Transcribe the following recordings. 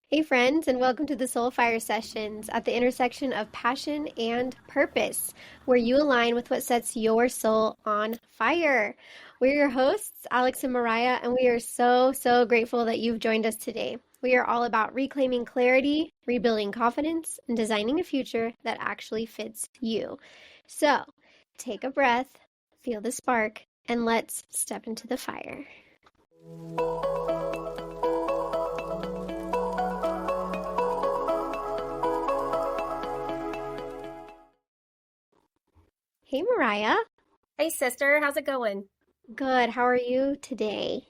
Hey, friends, and welcome to the Soulfire Sessions at the intersection of passion and purpose, where you align with what sets your soul on fire. We're your hosts, Alex and Mariah, and we are so grateful that you've joined us today. We are all about reclaiming clarity, rebuilding confidence, and designing a future that actually fits you. So, take a breath, feel the spark, and let's step into the fire. Hey, Mariah. Hey sister, how's it going? Good. How are you today?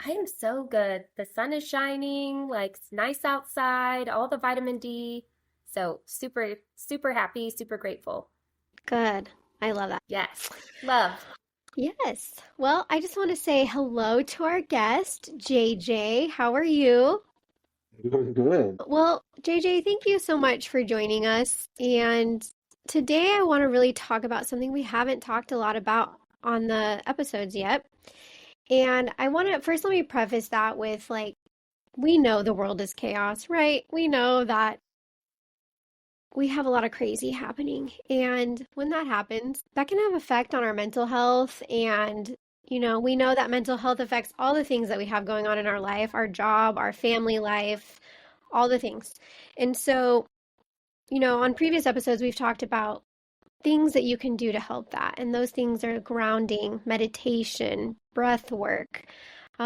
I am so good. The sun is shining, like it's nice outside, all the vitamin D. So super happy, super grateful. Good. I love that. Yes. Love. Yes. Well, I just want to say hello to our guest, JJ. How are you? Doing good. Well, JJ, thank you so much for joining us. And today I want to really talk about something we haven't talked a lot about on the episodes yet. And I want to first let me preface that with we know the world is chaos, right? We know that we have a lot of crazy happening. And when that happens, that can have effect on our mental health. And, we know that mental health affects all the things that we have going on in our life, our job, our family life, all the things. And so, on previous episodes, we've talked about things that you can do to help that. And those things are grounding, meditation, breath work.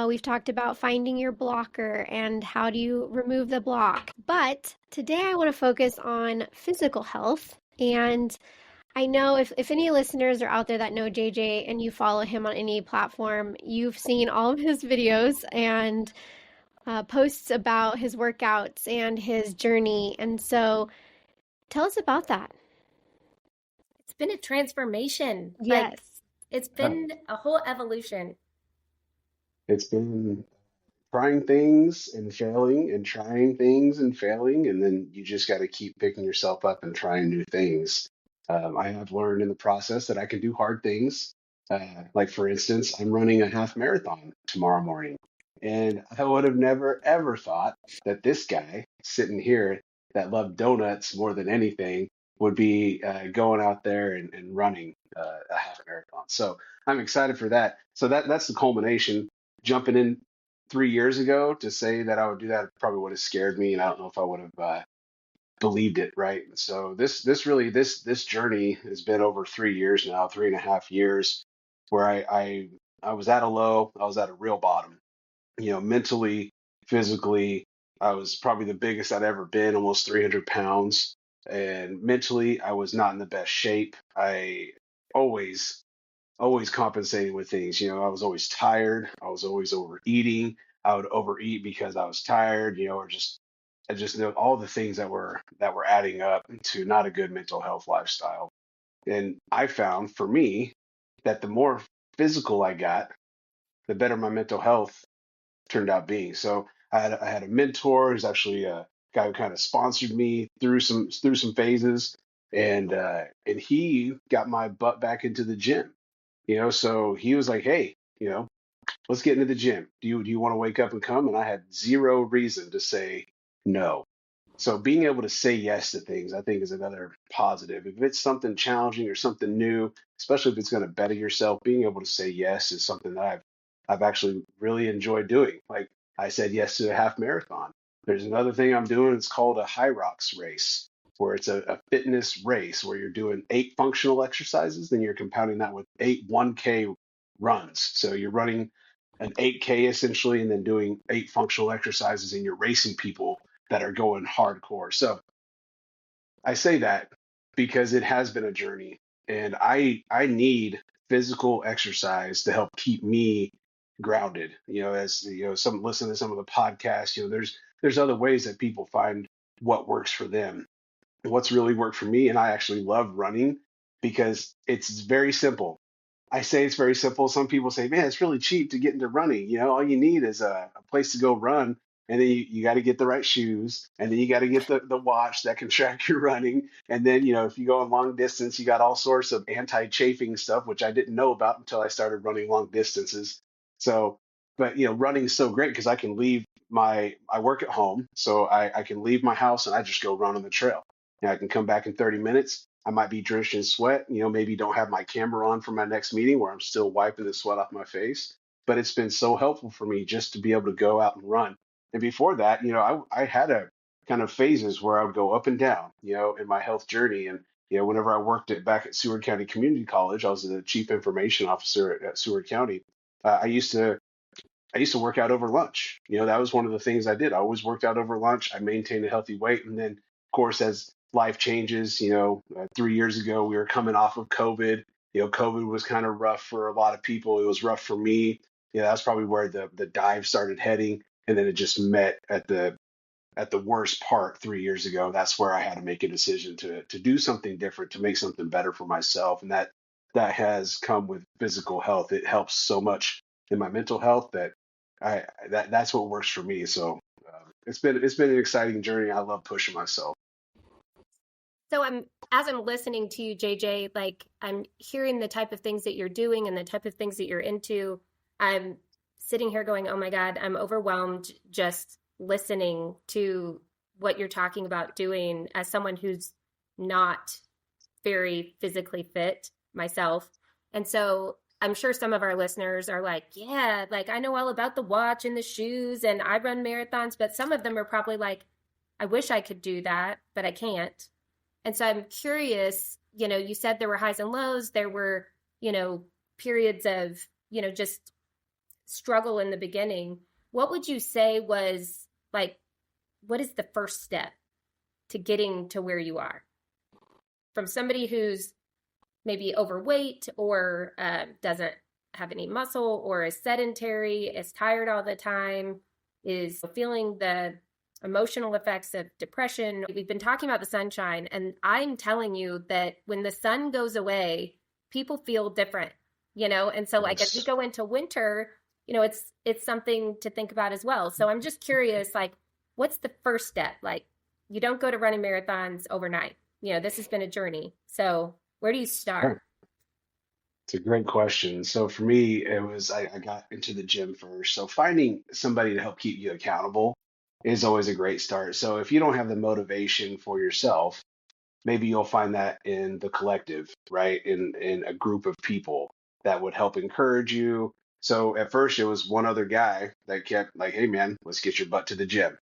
We've talked about finding your blocker and how do you remove the block. But today I want to focus on physical health. And I know if any listeners are out there that know JJ and you follow him on any platform, you've seen all of his videos and posts about his workouts and his journey. And so tell us about that. It's been a transformation. Like Yes. it's Yeah. been a whole evolution. It's been trying things and failing and trying things and failing, and then you just got to keep picking yourself up and trying new things. I have learned in the process that I can do hard things. Like, for instance, I'm running a half marathon tomorrow morning, and I would have never ever thought that this guy sitting here that loved donuts more than anything would be going out there and running a half marathon. So I'm excited for that. So that's the culmination. Jumping in 3 years ago to say that I would do that probably would have scared me, and I don't know if I would have believed it, right? So this journey has been over 3 years now, 3.5 years, where I was at a low, I was at a real bottom, mentally, physically. I was probably the biggest I'd ever been, almost 300 pounds, and mentally I was not in the best shape. I always always compensating with things. I was always tired. I was always overeating. I would overeat because I was tired, or just I just know all the things that were adding up to not a good mental health lifestyle. And I found for me that the more physical I got, the better my mental health turned out being. So I had a mentor who's actually a guy who kind of sponsored me through some phases, and he got my butt back into the gym. So he was like, hey, let's get into the gym. Do you want to wake up and come? And I had zero reason to say no. So being able to say yes to things, I think, is another positive. If it's something challenging or something new, especially if it's going to better yourself, being able to say yes is something that I've actually really enjoyed doing. Like, I said yes to a half marathon. There's another thing I'm doing. It's called a high rocks race, where it's a fitness race where you're doing 8 functional exercises, then you're compounding that with 8 1K runs. So you're running an 8K essentially, and then doing 8 functional exercises, and you're racing people that are going hardcore. So I say that because it has been a journey, and I need physical exercise to help keep me grounded. As some listen to some of the podcasts, there's other ways that people find what works for them. What's really worked for me, and I actually love running because it's very simple. I say it's very simple. Some people say, man, it's really cheap to get into running. All you need is a place to go run. And then you got to get the right shoes. And then you got to get the watch that can track your running. And then, if you go on long distance, you got all sorts of anti-chafing stuff, which I didn't know about until I started running long distances. So, but, running is so great because I can leave I work at home, so I can leave my house and I just go run on the trail. And I can come back in 30 minutes. I might be drenched in sweat, maybe don't have my camera on for my next meeting where I'm still wiping the sweat off my face. But it's been so helpful for me just to be able to go out and run. And before that, I had a kind of phases where I would go up and down, in my health journey. And whenever I worked back at Seward County Community College, I was the chief information officer at Seward County. I used to work out over lunch. That was one of the things I did. I always worked out over lunch. I maintained a healthy weight. And then, of course, as life changes, 3 years ago, we were coming off of COVID. COVID was kind of rough for a lot of people. It was rough for me. That's probably where the dive started heading. And then it just met at the worst part 3 years ago. That's where I had to make a decision to do something different, to make something better for myself. And that has come with physical health. It helps so much in my mental health that's what works for me. So it's been an exciting journey. I love pushing myself. So as I'm listening to you, JJ, like I'm hearing the type of things that you're doing and the type of things that you're into. I'm sitting here going, oh my God, I'm overwhelmed just listening to what you're talking about doing as someone who's not very physically fit myself. And so I'm sure some of our listeners are like, yeah, like I know all about the watch and the shoes and I run marathons, but some of them are probably like, I wish I could do that, but I can't. And so I'm curious, you said there were highs and lows. There were, periods of, just struggle in the beginning. What would you say was like, what is the first step to getting to where you are? From somebody who's maybe overweight or doesn't have any muscle or is sedentary, is tired all the time, is feeling the emotional effects of depression. We've been talking about the sunshine, and I'm telling you that when the sun goes away, people feel different, and so like as we go into winter, it's something to think about as well. So I'm just curious, like, what's the first step? Like, you don't go to running marathons overnight. This has been a journey. So where do you start? It's a great question. So for me, it was I got into the gym first. So finding somebody to help keep you accountable is always a great start. So if you don't have the motivation for yourself, maybe you'll find that in the collective, right? In a group of people that would help encourage you. So at first it was one other guy that kept like, hey man, let's get your butt to the gym.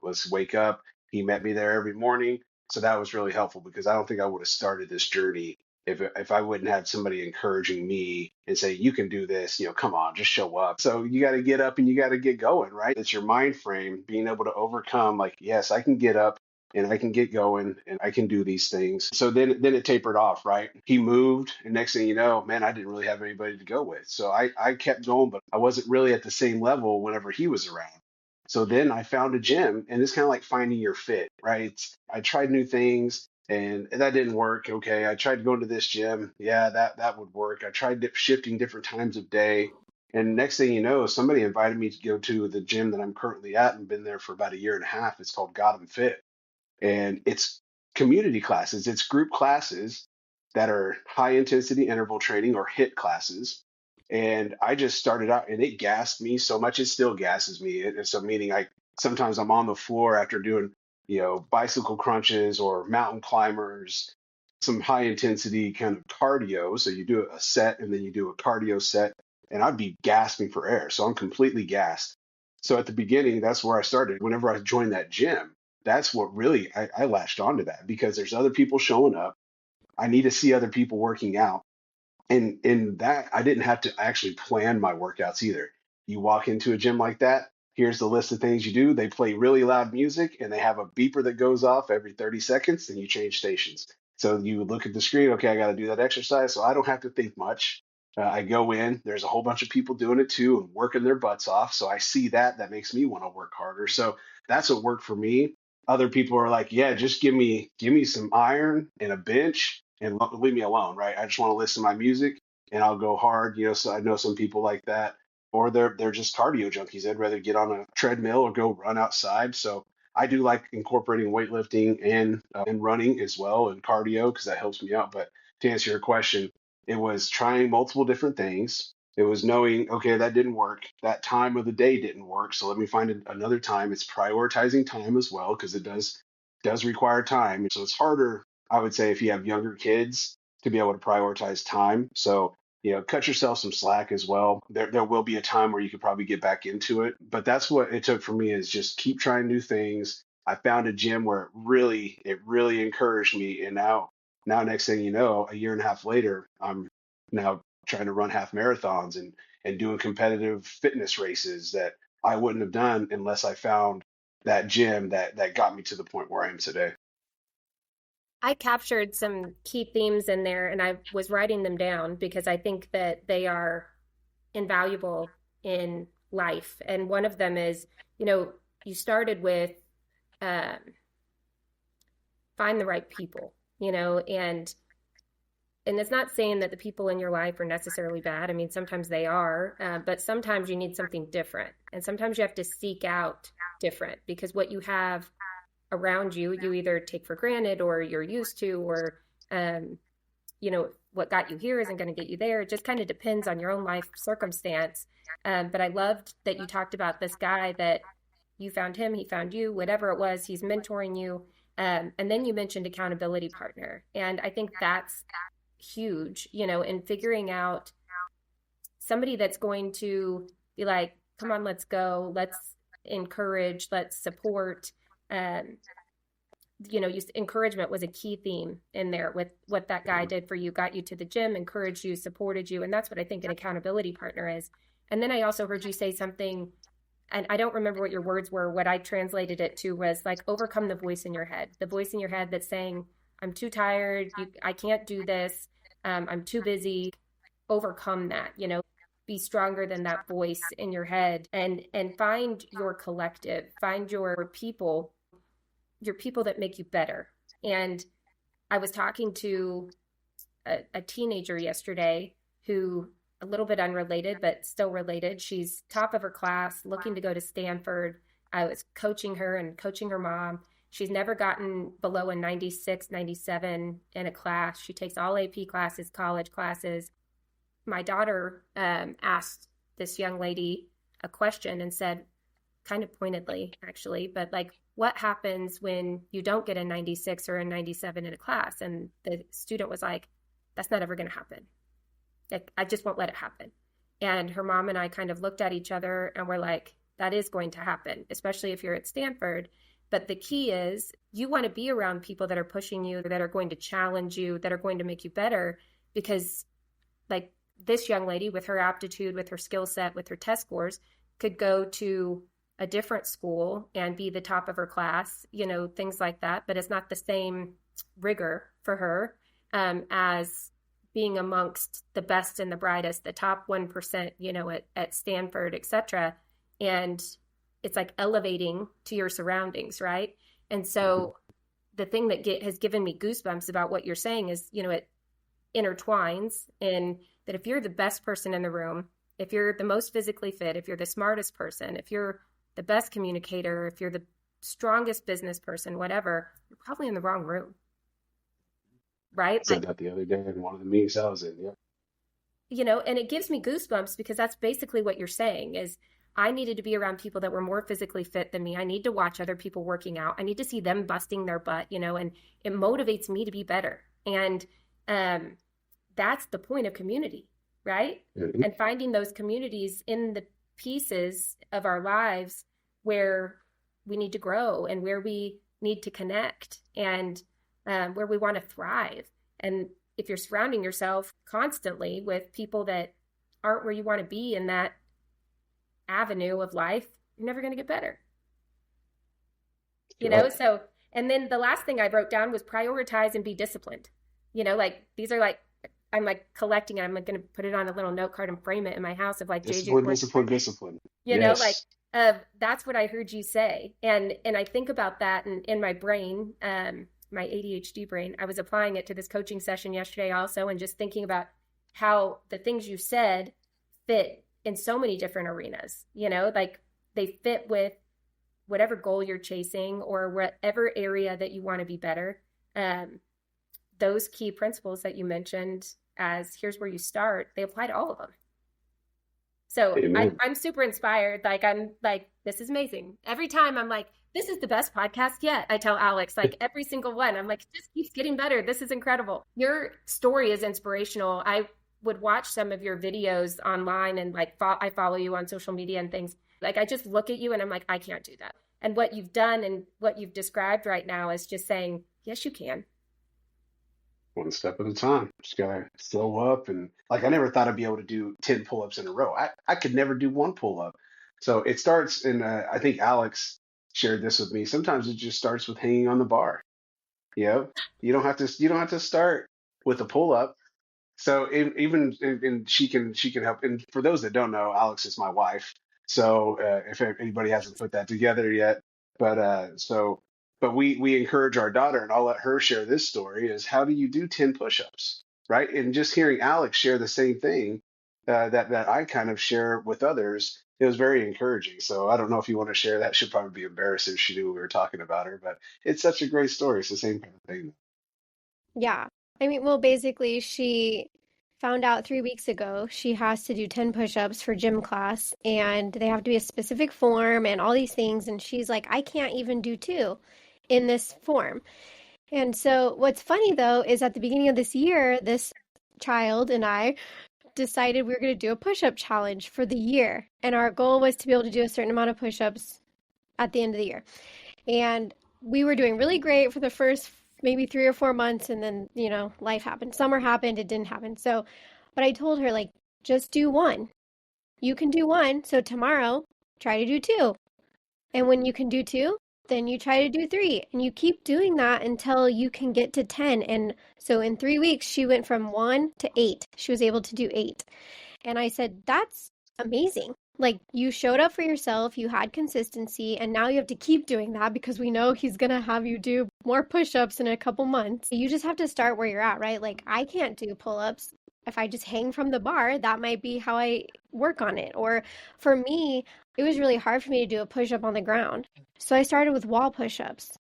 Let's wake up. He met me there every morning. So that was really helpful because I don't think I would have started this journey if I wouldn't have somebody encouraging me and say, you can do this, come on, just show up. So you got to get up and you got to get going, right? It's your mind frame being able to overcome like, yes, I can get up and I can get going and I can do these things. So then it tapered off, right? He moved, and next thing you know, man, I didn't really have anybody to go with. So I kept going, but I wasn't really at the same level whenever he was around. So then I found a gym, and it's kind of like finding your fit, right? I tried new things and that didn't work. Okay, I tried going to this gym. Yeah, that would work. I tried shifting different times of day. And next thing you know, somebody invited me to go to the gym that I'm currently at and been there for about a year and a half. It's called Got 'em Fit, and it's community classes, it's group classes that are high intensity interval training or HIIT classes. And I just started out and it gassed me so much. It still gasses me. So meaning sometimes I'm on the floor after doing, bicycle crunches or mountain climbers, some high intensity kind of cardio. So you do a set and then you do a cardio set, and I'd be gasping for air. So I'm completely gassed. So at the beginning, that's where I started. Whenever I joined that gym, that's what really I latched onto that because there's other people showing up. I need to see other people working out. And in that, I didn't have to actually plan my workouts either. You walk into a gym like that, here's the list of things you do. They play really loud music and they have a beeper that goes off every 30 seconds, and you change stations. So you look at the screen, okay, I got to do that exercise. So I don't have to think much. I go in, there's a whole bunch of people doing it too and working their butts off. So I see that makes me want to work harder. So that's what worked for me. Other people are like, yeah, just give me some iron and a bench and leave me alone, right? I just want to listen to my music and I'll go hard. So I know some people like that, or they're just cardio junkies. They'd rather get on a treadmill or go run outside. So I do like incorporating weightlifting and running as well and cardio because that helps me out. But to answer your question, it was trying multiple different things It was knowing, okay, that didn't work. That time of the day didn't work. So let me find another time. It's prioritizing time as well, because it does require time. So it's harder, I would say, if you have younger kids to be able to prioritize time. So, cut yourself some slack as well. There will be a time where you could probably get back into it. But that's what it took for me, is just keep trying new things. I found a gym where it really encouraged me. And now next thing you know, a year and a half later, I'm now trying to run half marathons and doing competitive fitness races that I wouldn't have done unless I found that gym that got me to the point where I am today. I captured some key themes in there and I was writing them down because I think that they are invaluable in life. And one of them is, you started with um, find the right people, and it's not saying that the people in your life are necessarily bad. I mean, sometimes they are, but sometimes you need something different. And sometimes you have to seek out different because what you have around you, you either take for granted or you're used to, or, what got you here isn't going to get you there. It just kind of depends on your own life circumstance. But I loved that you talked about this guy that you found him, he found you, whatever it was, he's mentoring you. And then you mentioned accountability partner. And I think that's huge, in figuring out somebody that's going to be like, come on, let's go, let's encourage, let's support. Encouragement was a key theme in there with what that guy did for you, got you to the gym, encouraged you, supported you. And that's what I think an accountability partner is. And then I also heard you say something, and I don't remember what your words were. What I translated it to was like, overcome the voice in your head, that's saying, I'm too tired. I can't do this. I'm too busy. Overcome that, be stronger than that voice in your head and find your collective, find your people that make you better. And I was talking to a teenager yesterday who, a little bit unrelated, but still related. She's top of her class, looking to go to Stanford. I was coaching her and coaching her mom. She's never gotten below a 96, 97 in a class. She takes all AP classes, college classes. My daughter asked this young lady a question and said, kind of pointedly, actually, but like, what happens when you don't get a 96 or a 97 in a class? And the student was like, that's not ever going to happen. Like, I just won't let it happen. And her mom and I kind of looked at each other and we're like, that is going to happen, especially if you're at Stanford. But the key is you want to be around people that are pushing you, that are going to challenge you, that are going to make you better. Because like this young lady with her aptitude, with her skill set, with her test scores, could go to a different school and be the top of her class, things like that. But it's not the same rigor for her as being amongst the best and the brightest, the top 1%, at Stanford, et cetera. And it's like elevating to your surroundings, right? And so the thing that has given me goosebumps about what you're saying is, it intertwines in that if you're the best person in the room, if you're the most physically fit, if you're the smartest person, if you're the best communicator, if you're the strongest business person, whatever, you're probably in the wrong room, right? I said that the other day in one of the meetings I was in. Yeah. And it gives me goosebumps because that's basically what you're saying is I needed to be around people that were more physically fit than me. I need to watch other people working out. I need to see them busting their butt, and it motivates me to be better. And that's the point of community, right? Mm-hmm. And finding those communities in the pieces of our lives where we need to grow and where we need to connect and where we want to thrive. And if you're surrounding yourself constantly with people that aren't where you want to be in that avenue of life, you're never going to get better. So, and then the last thing I wrote down was prioritize and be disciplined. Like these are like, I'm like collecting, I'm going to put it on a little note card and frame it in my house of like Discipline. Yes. That's what I heard you say. And I think about that and in my brain, my ADHD brain, I was applying it to this coaching session yesterday also, and just thinking about how the things you said fit in so many different arenas, like they fit with whatever goal you're chasing or whatever area that you want to be better. Those key principles that you mentioned as here's where you start, they apply to all of them. So Amen. I'm super inspired. Like, I'm like, this is amazing. Every time I'm like, this is the best podcast yet. I tell Alex, like every single one, I'm like, it just keeps getting better. This is incredible. Your story is inspirational. I would watch some of your videos online and like, I follow you on social media and things. Like, I just look at you and I'm like, I can't do that. And what you've done and what you've described right now is just saying, yes, you can. One step at a time. Just gotta slow up. And like, I never thought I'd be able to do 10 pull-ups in a row. I could never do one pull-up. So it starts, and I think Alex shared this with me. Sometimes it just starts with hanging on the bar. You know, you don't have to start with a pull-up. So and she can help. And for those that don't know, Alex is my wife. So if anybody hasn't put that together yet, but but we encourage our daughter, and I'll let her share this story. Is how do you do 10 push-ups, right? And just hearing Alex share the same thing that I kind of share with others, it was very encouraging. So I don't know if you want to share that. She'd probably be embarrassed if she knew we were talking about her, but it's such a great story. It's the same kind of thing. Yeah. I mean, well, basically, she found out 3 weeks ago she has to do 10 push-ups for gym class, and they have to be a specific form and all these things. And she's like, I can't even do two in this form. And so, what's funny though is at the beginning of this year, this child and I decided we were going to do a push-up challenge for the year. And our goal was to be able to do a certain amount of push-ups at the end of the year. And we were doing really great for the first maybe 3 or 4 months. And then, life happened. Summer happened. It didn't happen. So, but I told her, like, just do one. You can do one. So tomorrow, try to do two. And when you can do two, then you try to do three. And you keep doing that until you can get to 10. And so in 3 weeks, she went from 1 to 8. She was able to do 8. And I said, that's amazing. Like, you showed up for yourself, you had consistency, and now you have to keep doing that because we know he's going to have you do more push ups in a couple months. You just have to start where you're at, right? Like, I can't do pull ups. If I just hang from the bar, that might be how I work on it. Or for me, it was really hard for me to do a push up on the ground. So I started with wall push ups.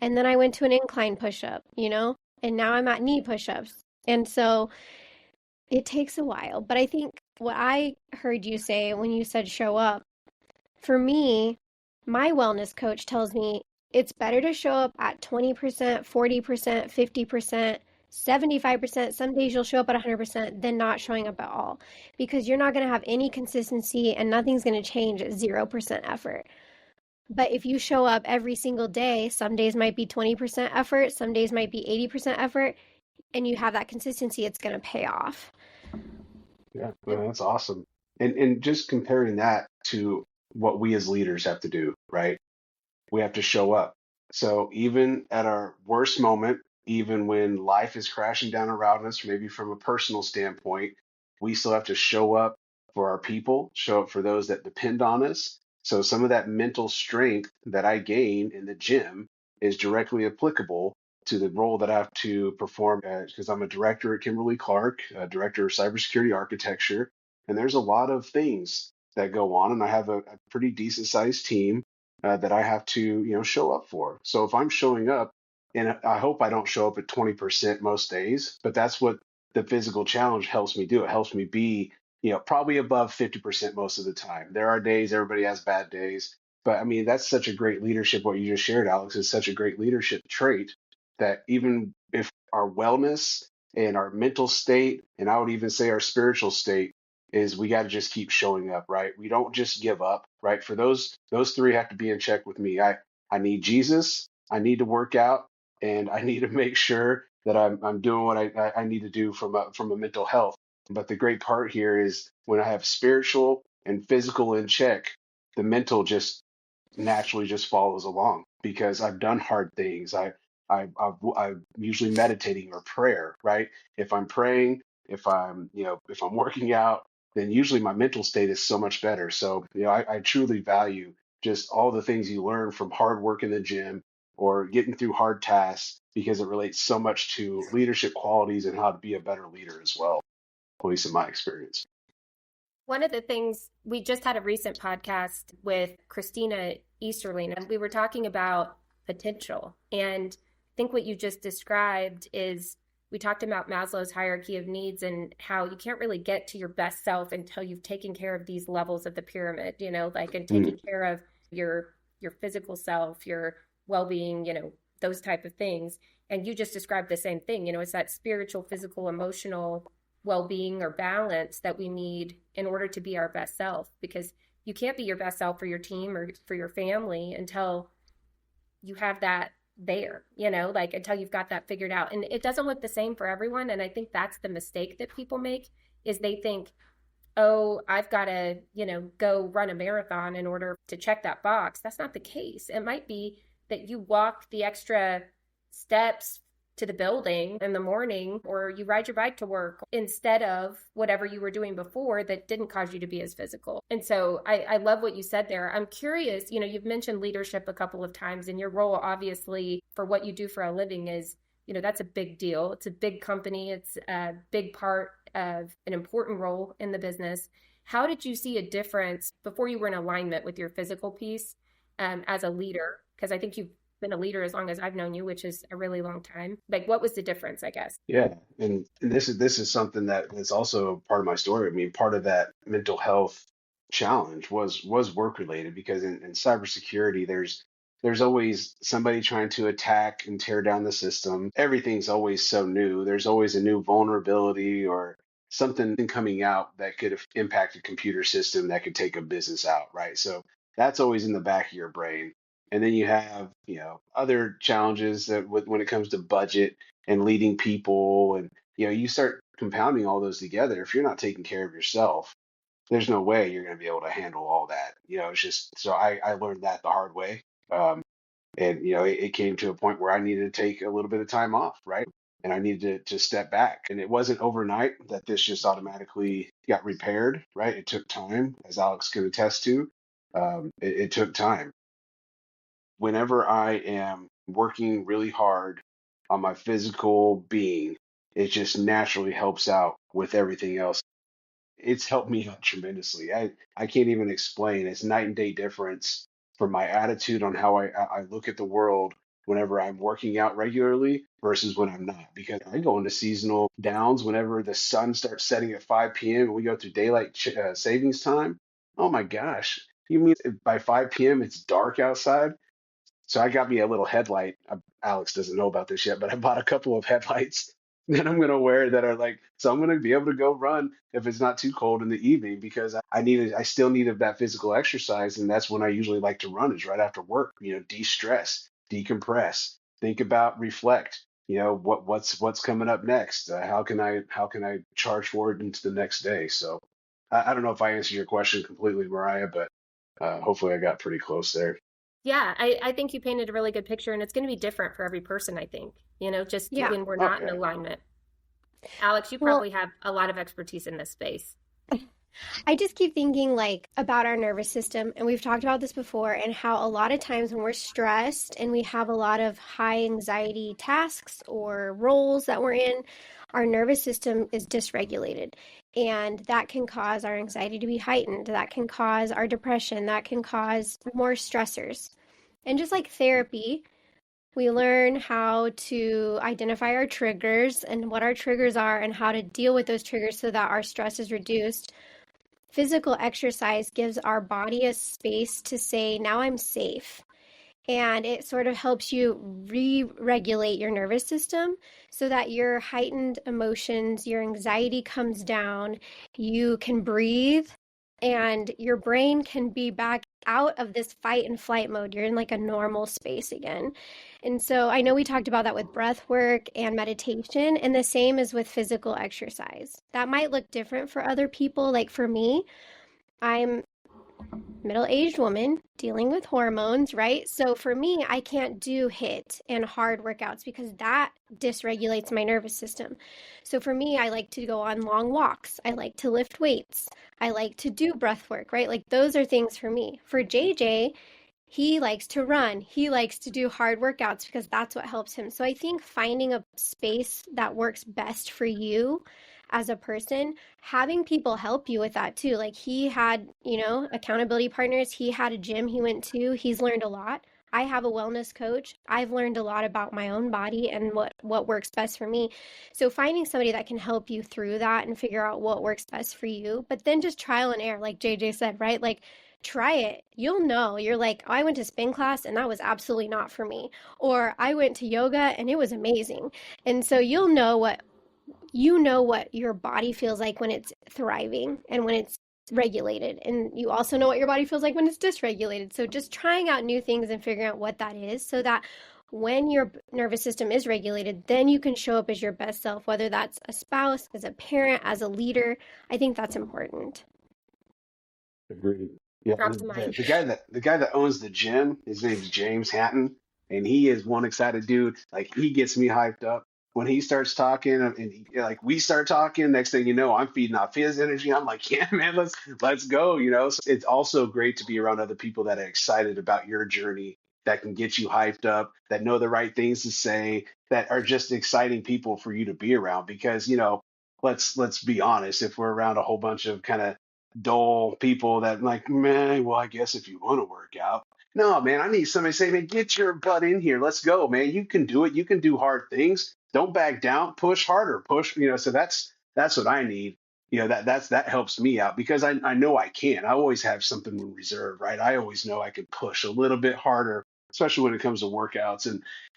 And then I went to an incline push up, and now I'm at knee push ups. And so it takes a while. But I think what I heard you say when you said show up, for me, my wellness coach tells me it's better to show up at 20%, 40%, 50%, 75%. Some days you'll show up at 100% than not showing up at all because you're not going to have any consistency and nothing's going to change at 0% effort. But if you show up every single day, some days might be 20% effort, some days might be 80% effort, and you have that consistency, it's going to pay off. Yeah, well, that's awesome. And just comparing that to what we as leaders have to do, right? We have to show up. So even at our worst moment, even when life is crashing down around us, maybe from a personal standpoint, we still have to show up for our people, show up for those that depend on us. So some of that mental strength that I gain in the gym is directly applicable to the role that I have to perform because I'm a director at Kimberly Clark, director of cybersecurity architecture, and there's a lot of things that go on, and I have a pretty decent sized team that I have to, show up for. So if I'm showing up, and I hope I don't show up at 20% most days, but that's what the physical challenge helps me do. It helps me be, probably above 50% most of the time. There are days, everybody has bad days, but I mean, that's such a great leadership. What you just shared, Alex, is such a great leadership trait that even if our wellness and our mental state, and I would even say our spiritual state, is we got to just keep showing up, right? We don't just give up, right? For those three have to be in check with me. I need Jesus, I need to work out, and I need to make sure that I'm doing what I need to do from a mental health. But the great part here is when I have spiritual and physical in check, the mental just naturally just follows along because I've done hard things. I'm usually meditating or prayer, right? If I'm praying, if I'm working out, then usually my mental state is so much better. So, I truly value just all the things you learn from hard work in the gym or getting through hard tasks because it relates so much to leadership qualities and how to be a better leader as well, at least in my experience. One of the things, we just had a recent podcast with Christina Easterling, and we were talking about potential. And I think what you just described is we talked about Maslow's hierarchy of needs and how you can't really get to your best self until you've taken care of these levels of the pyramid, like and Mm. taking care of your physical self, your well-being, those type of things. And you just described the same thing. It's that spiritual, physical, emotional well-being or balance that we need in order to be our best self, because you can't be your best self for your team or for your family until you have that there, like until you've got that figured out. And it doesn't look the same for everyone. And I think that's the mistake that people make, is they think, oh, I've got to, go run a marathon in order to check that box. That's not the case. It might be that you walk the extra steps to the building in the morning, or you ride your bike to work instead of whatever you were doing before that didn't cause you to be as physical. And so I love what you said there. I'm curious, you've mentioned leadership a couple of times, and your role, obviously, for what you do for a living is, that's a big deal. It's a big company. It's a big part of an important role in the business. How did you see a difference before you were in alignment with your physical piece as a leader? Because I think you've been a leader as long as I've known you, which is a really long time. Like, what was the difference, I guess? Yeah, and this is something that is also part of my story. I mean, part of that mental health challenge was work related, because in cybersecurity, there's always somebody trying to attack and tear down the system. Everything's always so new. There's always a new vulnerability or something coming out that could have impacted a computer system that could take a business out, right? So that's always in the back of your brain. And then you have, other challenges that when it comes to budget and leading people, and you start compounding all those together. If you're not taking care of yourself, there's no way you're going to be able to handle all that. It's just, so I learned that the hard way. And it came to a point where I needed to take a little bit of time off, right? And I needed to step back. And it wasn't overnight that this just automatically got repaired, right? It took time, as Alex can attest to. It took time. Whenever I am working really hard on my physical being, it just naturally helps out with everything else. It's helped me out tremendously. I can't even explain. It's night and day difference from my attitude on how I look at the world whenever I'm working out regularly versus when I'm not. Because I go into seasonal downs whenever the sun starts setting at 5 p.m. and we go through daylight savings time. Oh my gosh. You mean by 5 p.m. it's dark outside? So I got me a little headlight. Alex doesn't know about this yet, but I bought a couple of headlights that I'm gonna wear that are like, so I'm gonna be able to go run if it's not too cold in the evening, because I still needed that physical exercise, and that's when I usually like to run, is right after work. De-stress, decompress, think about, reflect. What's coming up next? How can I charge forward into the next day? So I don't know if I answered your question completely, Mariah, but hopefully I got pretty close there. Yeah, I think you painted a really good picture, and it's going to be different for every person, I think, just Yeah. when we're Oh not in yeah. alignment. Alex, you Well, probably have a lot of expertise in this space. I just keep thinking like about our nervous system, and we've talked about this before, and how a lot of times when we're stressed and we have a lot of high anxiety tasks or roles that we're in, our nervous system is dysregulated. And that can cause our anxiety to be heightened. That can cause our depression. That can cause more stressors. And just like therapy, we learn how to identify our triggers and what our triggers are and how to deal with those triggers so that our stress is reduced. Physical exercise gives our body a space to say, now I'm safe. And it sort of helps you re-regulate your nervous system so that your heightened emotions, your anxiety comes down, you can breathe, and your brain can be back out of this fight and flight mode. You're in like a normal space again. And so I know we talked about that with breath work and meditation, and the same is with physical exercise. That might look different for other people. Like for me, I'm middle-aged woman dealing with hormones, right? So for me, I can't do HIIT and hard workouts because that dysregulates my nervous system. So for me, I like to go on long walks. I like to lift weights. I like to do breath work, right? Like those are things for me. For JJ, he likes to run. He likes to do hard workouts because that's what helps him. So I think finding a space that works best for you as a person, having people help you with that too. Like he had, accountability partners. He had a gym he went to. He's learned a lot. I have a wellness coach. I've learned a lot about my own body and what works best for me. So finding somebody that can help you through that and figure out what works best for you, but then just trial and error, like JJ said, right? Like try it. You'll know. You're like, oh, I went to spin class and that was absolutely not for me. Or I went to yoga and it was amazing. And so you know what your body feels like when it's thriving and when it's regulated. And you also know what your body feels like when it's dysregulated. So just trying out new things and figuring out what that is so that when your nervous system is regulated, then you can show up as your best self, whether that's a spouse, as a parent, as a leader. I think that's important. Agreed. Yeah, Drop the mic. the guy that owns the gym, his name's James Hatton, and he is one excited dude. Like he gets me hyped up when he starts talking, and like we start talking. Next thing you know, I'm feeding off his energy. I'm like, yeah, man, let's go. So it's also great to be around other people that are excited about your journey, that can get you hyped up, that know the right things to say, that are just exciting people for you to be around. Because let's be honest, if we're around a whole bunch of kind of dull people that like, man, well, I guess if you want to work out. No, man, I need somebody to say, man, get your butt in here. Let's go, man. You can do it. You can do hard things. Don't back down. Push harder. Push, so that's what I need. That helps me out because I know I can. I always have something in reserve, right? I always know I can push a little bit harder, especially when it comes to workouts.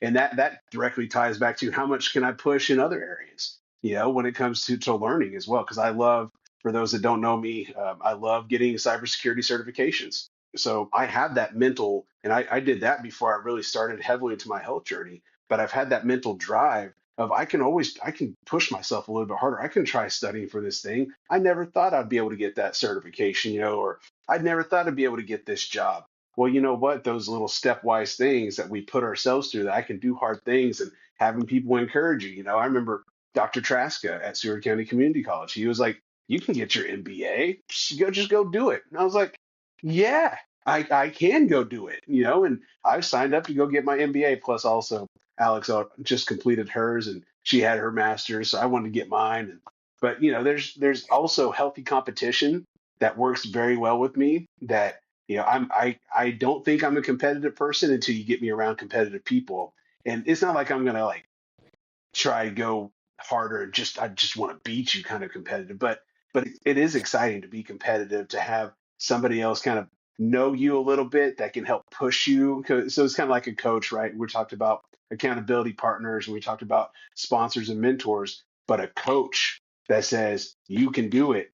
And that directly ties back to how much can I push in other areas, when it comes to learning as well. Because I love, for those that don't know me, I love getting cybersecurity certifications. So I have that mental, and I did that before I really started heavily into my health journey. But I've had that mental drive of I can push myself a little bit harder. I can try studying for this thing. I never thought I'd be able to get that certification, or I'd never thought I'd be able to get this job. Well, you know what? Those little stepwise things that we put ourselves through, that I can do hard things, and having people encourage you. I remember Dr. Traska at Seward County Community College. He was like, you can get your MBA. Just go do it. And I was like, yeah, I can go do it, and I signed up to go get my MBA. Plus also Alex just completed hers and she had her master's. So I wanted to get mine. But there's also healthy competition that works very well with me, that, I don't think I'm a competitive person until you get me around competitive people. And it's not like I'm going to like try to go harder and I just want to beat you kind of competitive, but it is exciting to be competitive, to have somebody else kind of know you a little bit that can help push you. So it's kind of like a coach, right? We talked about accountability partners and we talked about sponsors and mentors, but a coach that says you can do it,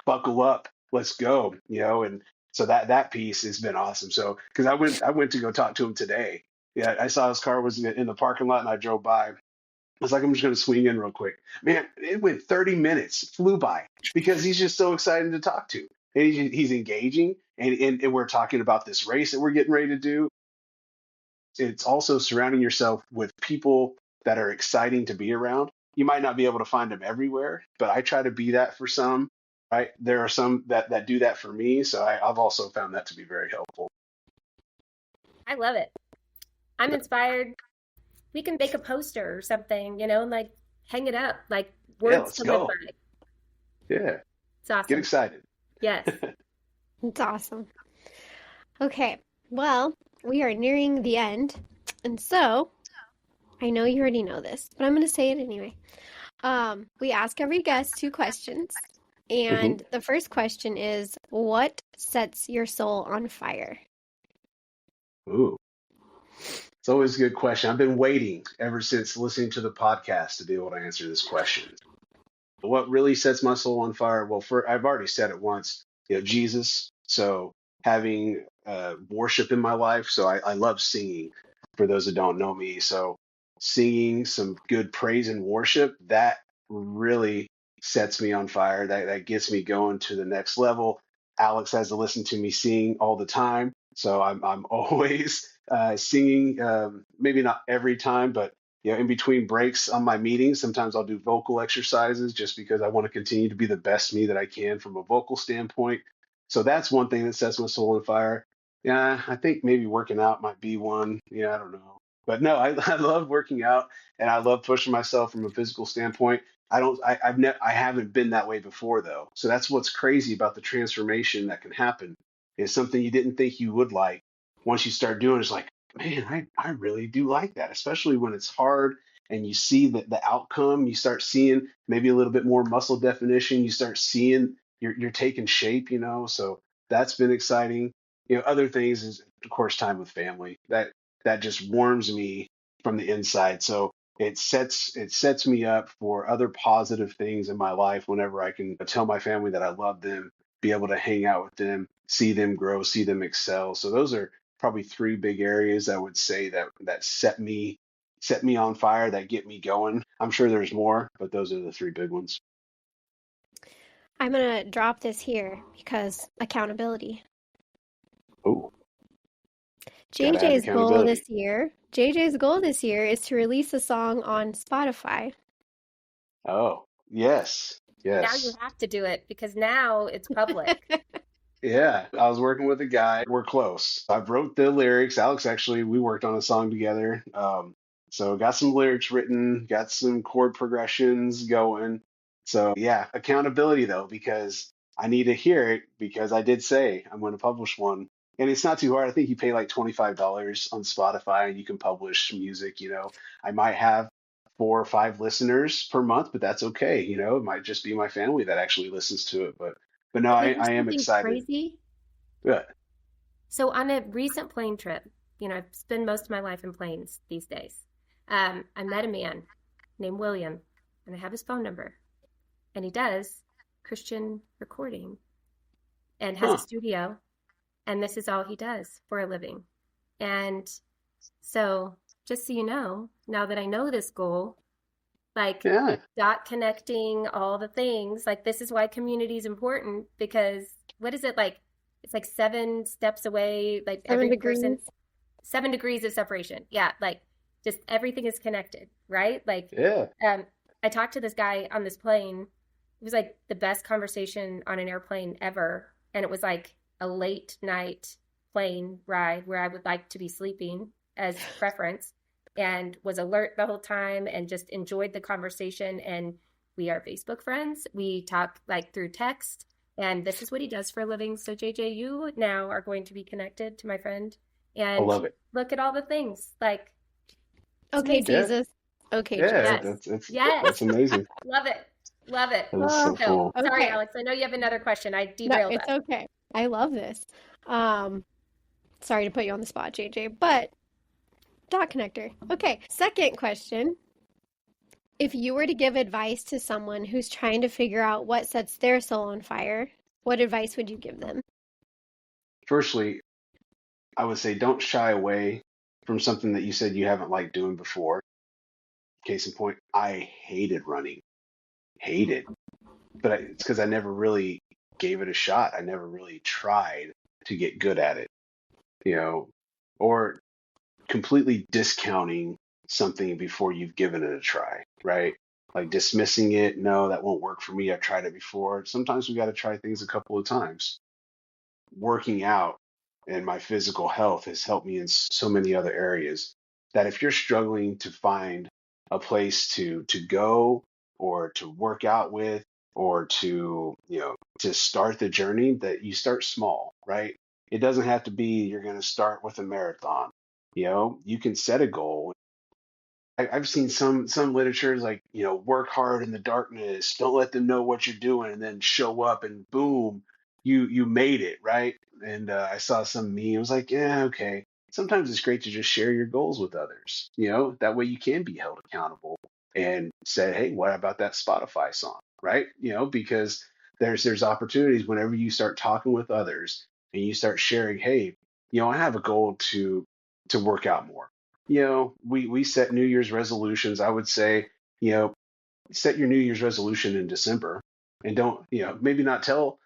buckle up, let's go, and so that piece has been awesome. So because I went to go talk to him today. Yeah, I saw his car was in the parking lot and I drove by. I was like, I'm just going to swing in real quick. Man, it went 30 minutes, flew by, because he's just so excited to talk to. And he's engaging, and we're talking about this race that we're getting ready to do. It's also surrounding yourself with people that are exciting to be around. You might not be able to find them everywhere, but I try to be that for some, right? There are some that do that for me. So I've also found that to be very helpful. I love it. I'm inspired. We can make a poster or something, and like hang it up, like Yeah, words let's to live go. by. Yeah, It's awesome. get excited. Yes. It's awesome. Okay, well, we are nearing the end. And so, I know you already know this, but I'm going to say it anyway. We ask every guest 2 questions. And the first question is, what sets your soul on fire? Ooh, it's always a good question. I've been waiting ever since listening to the podcast to be able to answer this question. What really sets my soul on fire? Well, I've already said it once, Jesus. So having worship in my life. So I love singing, for those that don't know me. So singing some good praise and worship, that really sets me on fire. That gets me going to the next level. Alex has to listen to me sing all the time. So I'm always singing, maybe not every time, but in between breaks on my meetings, sometimes I'll do vocal exercises just because I want to continue to be the best me that I can from a vocal standpoint. So that's one thing that sets my soul on fire. Yeah, I think maybe working out might be one. Yeah, I don't know. But no, I love working out and I love pushing myself from a physical standpoint. I haven't been that way before though. So that's what's crazy about the transformation that can happen, is something you didn't think you would like. Once you start doing, it's like, man, I really do like that, especially when it's hard and you see the outcome. You start seeing maybe a little bit more muscle definition. You start seeing you're taking shape, So that's been exciting. Other things is of course time with family. That just warms me from the inside. So it sets me up for other positive things in my life whenever I can tell my family that I love them, be able to hang out with them, see them grow, see them excel. So those are probably three big areas I would say that set me on fire, that get me going. I'm sure there's more, but those are the three big ones. I'm gonna drop this here because accountability. Oh, gotta have accountability. JJ's goal this year is to release a song on Spotify. Oh, yes, Now you yes. have to do it because now it's public. Yeah, I was working with a guy. We're close. I wrote the lyrics. Alex, actually, we worked on a song together. So got some lyrics written, got some chord progressions going. So yeah, accountability though, because I need to hear it because I did say I'm going to publish one. And it's not too hard. I think you pay like $25 on Spotify and you can publish music. I might have 4 or 5 listeners per month, but that's okay. It might just be my family that actually listens to it. But no, Can I I, hear I am something excited. crazy? Yeah. So on a recent plane trip, I spend most of my life in planes these days. I met a man named William, and I have his phone number, and he does Christian recording and has a Huh. studio, and this is all he does for a living. And so, just so you know, now that I know this goal, like Yeah. dot connecting all the things, like this is why community is important because what is it like? It's like 7 steps away, like Seven every person, degrees. 7 degrees of separation. Yeah, like just everything is connected, right? Like, Yeah. um, I talked to this guy on this plane. It was like the best conversation on an airplane ever. And it was like a late night plane ride where I would like to be sleeping as preference and was alert the whole time and just enjoyed the conversation. And we are Facebook friends. We talk like through text. And this is what he does for a living. So, JJ, you now are going to be connected to my friend I and love it. look at all the things. Like, it's Okay, amazing. Yeah. Jesus. Okay, Yeah. Jesus. Yes. That's Yes. amazing. Love it. Love it. That is Oh, so So, cool. sorry, okay. Alex. I know you have another question. I No, derailed it's us. okay. I love this. Um, Sorry to put you on the spot, JJ, but dot connector. Okay, second question. If you were to give advice to someone who's trying to figure out what sets their soul on fire, what advice would you give them? Firstly, I would say don't shy away from something that you said you haven't liked doing before. Case in point, I hated running. Hated. But it's because I never really gave it a shot. I never really tried to get good at it, you know, or completely discounting something before you've given it a try, right? Like dismissing it. No, that won't work for me. I've tried it before. Sometimes we got to try things a couple of times. Working out and my physical health has helped me in so many other areas that if you're struggling to find a place to go or to work out with or to start the journey, that you start small, right? It doesn't have to be you're going to start with a marathon. You can set a goal. I've seen some literature like, work hard in the darkness, don't let them know what you're doing, and then show up and boom, you made it, right? And I saw some meme. It was like, yeah, okay. Sometimes it's great to just share your goals with others. That way you can be held accountable and say, hey, what about that Spotify song, right? Because there's opportunities whenever you start talking with others and you start sharing, hey, I have a goal to work out more. We set New Year's resolutions. I would say, you know, set your New Year's resolution in December and don't, maybe not tell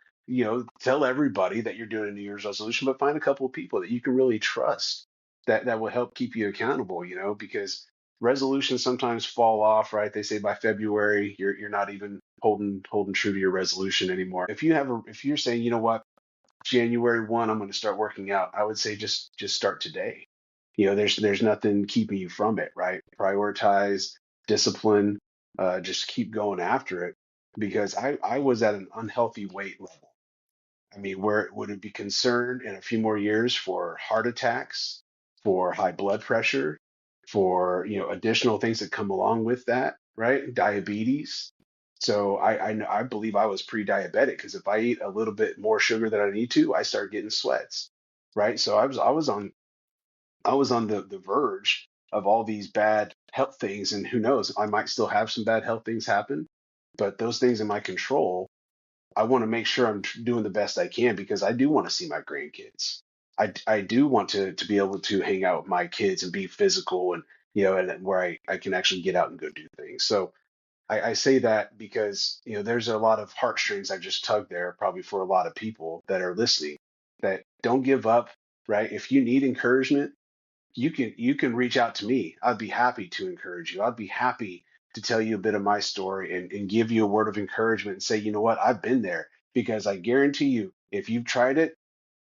everybody that you're doing a New Year's resolution, but find a couple of people that you can really trust that will help keep you accountable, because resolutions sometimes fall off, right? They say by February, you're not even holding true to your resolution anymore. If you're saying, you know what, January 1, I'm going to start working out, I would say just start today. There's nothing keeping you from it, right? Prioritize, discipline, just keep going after it. Because I was at an unhealthy weight level. I mean, where it would be concerned in a few more years for heart attacks, for high blood pressure, for additional things that come along with that, right? Diabetes. So I believe I was pre-diabetic because if I eat a little bit more sugar than I need to, I start getting sweats, right? So I was on the verge of all these bad health things, and who knows, I might still have some bad health things happen, but those things in my control, I want to make sure I'm doing the best I can because I do want to see my grandkids. I do want to be able to hang out with my kids and be physical and and where I can actually get out and go do things. So I say that because there's a lot of heartstrings I just tugged there, probably for a lot of people that are listening, that don't give up, right? If you need encouragement, you can reach out to me. I'd be happy to encourage you. I'd be happy to tell you a bit of my story and give you a word of encouragement and say, you know what, I've been there because I guarantee you, if you've tried it,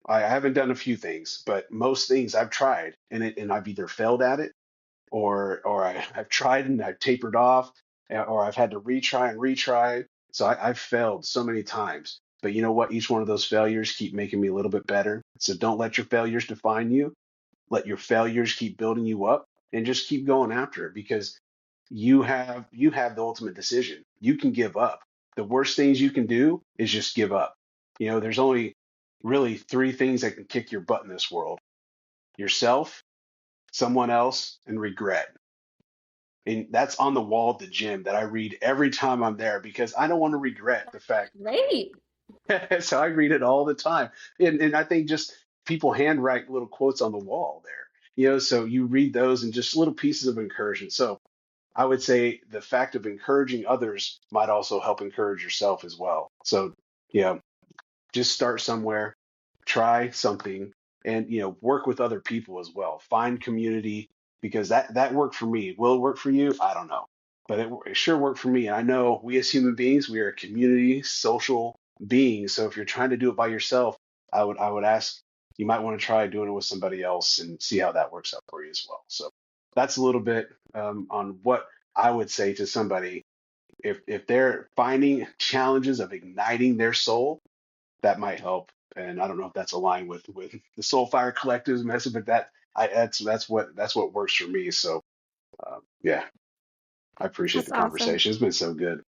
I haven't done a few things, but most things I've tried and I've either failed at it or I've tried and I've tapered off or I've had to retry and retry. So I've failed so many times. But you know what? Each one of those failures keep making me a little bit better. So don't let your failures define you. Let your failures keep building you up and just keep going after it because you have the ultimate decision. You can give up. The worst things you can do is just give up. There's only really three things that can kick your butt in this world: yourself, someone else, and regret. And that's on the wall at the gym that I read every time I'm there because I don't want to regret the fact. Great. So I read it all the time. And I think just people handwrite little quotes on the wall there. So you read those and just little pieces of encouragement. So I would say the fact of encouraging others might also help encourage yourself as well. So, yeah, just start somewhere, try something, and work with other people as well. Find community because that worked for me. Will it work for you? I don't know, but it sure worked for me. And I know we as human beings, we are community social beings. So if you're trying to do it by yourself, I would ask, you might want to try doing it with somebody else and see how that works out for you as well. So that's a little bit on what I would say to somebody if they're finding challenges of igniting their soul, that might help. And I don't know if that's aligned with the Soulfire Collective's message, but that's what works for me. So yeah, I appreciate That's the awesome. conversation. It's been so good.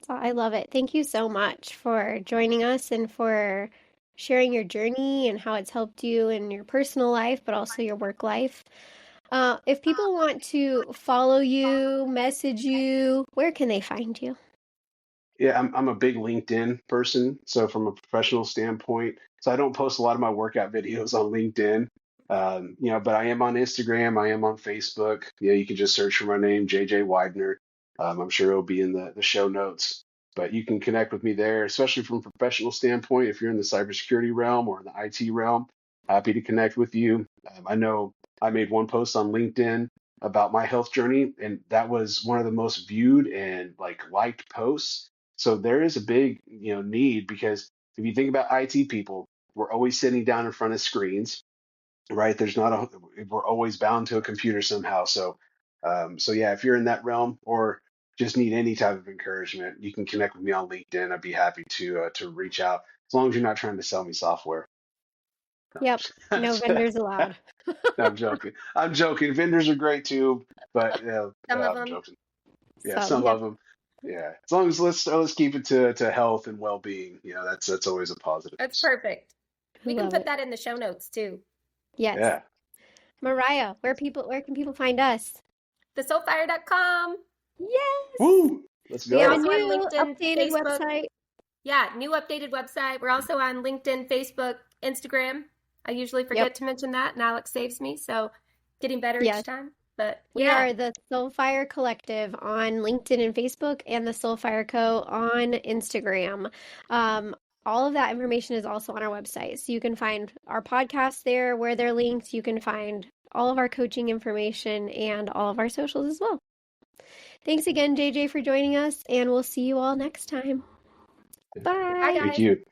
I love it. Thank you so much for joining us and for sharing your journey and how it's helped you in your personal life, but also your work life. If people want to follow you, message you, where can they find you? Yeah, I'm a big LinkedIn person. So from a professional standpoint, so I don't post a lot of my workout videos on LinkedIn. But I am on Instagram, I am on Facebook. Yeah, you can just search for my name, JJ Widener. I'm sure it'll be in the show notes. But you can connect with me there, especially from a professional standpoint. If you're in the cybersecurity realm or in the IT realm, happy to connect with you. I know I made one post on LinkedIn about my health journey, and that was one of the most viewed and like liked posts. So there is a big, need because if you think about IT people, we're always sitting down in front of screens, right? We're always bound to a computer somehow. So yeah, if you're in that realm or just need any type of encouragement, you can connect with me on LinkedIn. I'd be happy to reach out as long as you're not trying to sell me software. Yep. No No, vendors allowed. I'm joking. I'm joking. Vendors are great too, but Some of I'm them. joking. Yeah, So, some yeah, of them. Yeah, as long as let's keep it to health and well-being. That's always a positive. That's perfect. I We can love put it. that in the show notes too. Yes. Yeah. Mariah, where can people find us? TheSoulfire.com. Yes. Woo! Let's We We're have a go. also on new LinkedIn, updated Facebook. website. Yeah, new updated website. We're also on LinkedIn, Facebook, Instagram. I usually Yep. forget to mention that, and Alex saves me. So getting better Yes. each time. But We yeah, are the Soulfire Collective on LinkedIn and Facebook, and the Soulfire Co. on Instagram. Um, all of that information is also on our website. So you can find our podcasts there where they're linked. You can find all of our coaching information and all of our socials as well. Thanks again, JJ, for joining us, and we'll see you all next time. bye Bye. Thank guys. you.